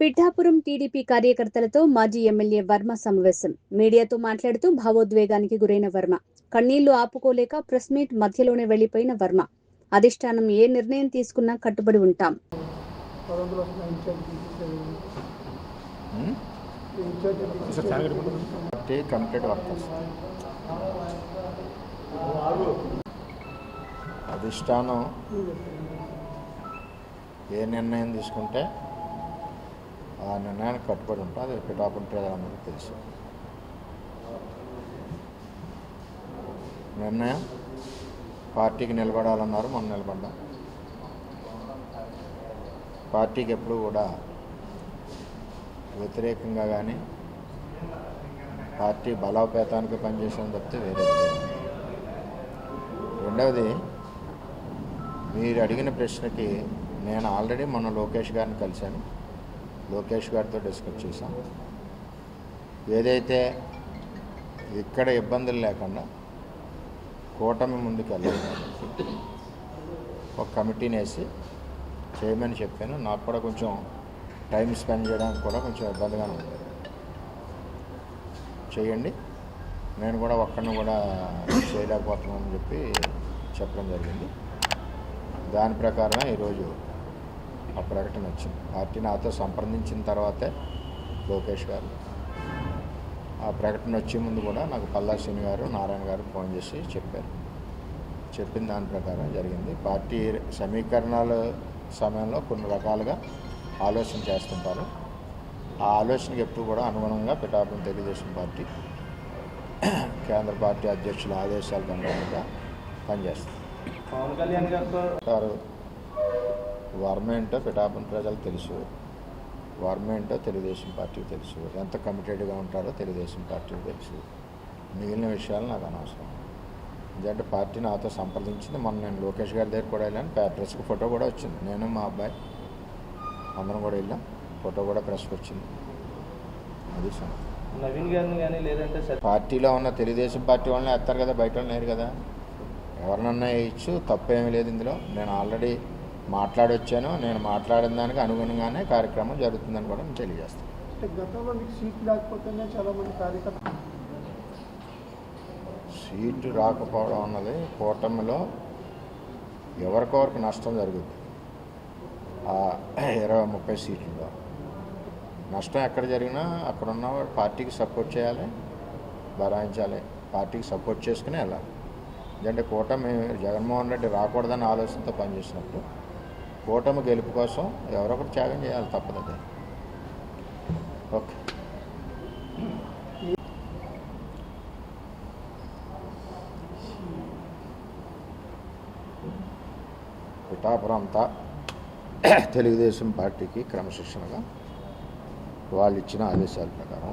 Pithapuram TDP కార్యకర్తలతో మాజీ MLA Varma సమావేశం. మీడియాతో మాట్లాడుతూ భావోద్వేగానికి గురైన వర్మ కన్నీళ్లు ఆపుకోలేక ప్రెస్ మీట్ మధ్యలోనే వెళ్లిపోయిన వర్మ అధిష్టానం ఏ నిర్ణయం తీసుకున్నా కట్టుబడి ఉంటాం. అధిష్టానం ఏ నిర్ణయం తీసుకుంటే ఆ నిర్ణయానికి కట్టుబడి ఉంటాం. అది పిఠాపురం ప్రజలందరికీ తెలుసు. నిర్ణయం పార్టీకి నిలబడాలన్నారు, మనం నిలబడ్డాం. పార్టీకి ఎప్పుడు కూడా వ్యతిరేకంగా కానీ పార్టీ బలోపేతానికి పనిచేసాను తప్పితే వేరే. రెండవది, మీరు అడిగిన ప్రశ్నకి నేను ఆల్రెడీ మొన్న లోకేష్ గారిని కలిశాను. లోకేష్ గారితో డిస్కస్ చేశాం. ఏదైతే ఇక్కడ ఇబ్బందులు లేకుండా కూటమి ముందుకు వెళ్ళాలి, ఒక కమిటీని వేసి చేయమని చెప్పాను. నాకు కూడా కొంచెం టైం స్పెండ్ చేయడానికి కూడా కొంచెం ఇబ్బందిగానే ఉంది. చేయండి, నేను కూడా ఒక్కడిని కూడా చేయలేకపోతున్నానని చెప్పి చెప్పడం జరిగింది. దాని ప్రకారం ఈరోజు ఆ ప్రకటన వచ్చింది. పార్టీ నాతో సంప్రదించిన తర్వాతే లోకేష్ గారు ఆ ప్రకటన వచ్చే ముందు కూడా నాకు పల్లా శ్రీని గారు, నారాయణ గారు ఫోన్ చేసి చెప్పారు. చెప్పిన దాని ప్రకారం జరిగింది. పార్టీ సమీకరణాల సమయంలో కొన్ని రకాలుగా ఆలోచన చేస్తుంటారు. ఆ ఆలోచనకి ఎప్పుడు కూడా అనుగుణంగా పిఠాపురం తెలుగుదేశం పార్టీ కేంద్ర పార్టీ అధ్యక్షుల ఆదేశాలకు అనుగుణంగా పనిచేస్తుంది. పవన్ కళ్యాణ్ గారు వర్మ ఏంటో పిఠాపురం ప్రజలకు తెలుసు, వర్మ ఏంటో తెలుగుదేశం పార్టీకి తెలుసు, ఎంత కమిటెడ్గా ఉంటారో తెలుగుదేశం పార్టీకి తెలుసు. మిగిలిన విషయాలు నాకు అనవసరం. ఎందుకంటే పార్టీ నాతో సంప్రదించింది. మొన్న నేను లోకేష్ గారి దగ్గర కూడా వెళ్ళాను. ప్రెస్కి ఫోటో కూడా వచ్చింది. నేను మా అబ్బాయి అందరం కూడా వెళ్ళాం. ఫోటో కూడా ప్రెస్కి వచ్చింది. అది నవీన్ గారిని కానీ లేదంటే పార్టీలో ఉన్న తెలుగుదేశం పార్టీ వాళ్ళని వేస్తారు కదా, బయట వాళ్ళు లేరు కదా. ఎవరినన్నా వేయచ్చు, తప్పేమీ లేదు ఇందులో. నేను ఆల్రెడీ మాట్లాడొచ్చాను. నేను మాట్లాడిన దానికి అనుగుణంగానే కార్యక్రమం జరుగుతుందని కూడా నేను తెలియజేస్తాను. గతంలో మీకు సీట్ లేకపోతేనే చాలామంది కార్యకర్తలు సీటు రాకపోవడం అన్నది కూటమిలో ఎవరికొవరికి నష్టం జరుగుతుంది. 20-30 సీట్లలో నష్టం ఎక్కడ జరిగినా అక్కడున్న పార్టీకి సపోర్ట్ చేయాలి, భరాయించాలి. పార్టీకి సపోర్ట్ చేసుకుని వెళ్ళాలి. ఎందుకంటే కూటమి జగన్మోహన్ రెడ్డి రాకూడదని ఆలోచనతో పనిచేసినప్పుడు కూటమి గెలుపు కోసం ఎవరొకరు త్యాగం చేయాలి, తప్పదు. అదే ఓకే. పిఠాపురం అంతా తెలుగుదేశం పార్టీకి క్రమశిక్షణగా వాళ్ళు ఇచ్చిన ఆదేశాల ప్రకారం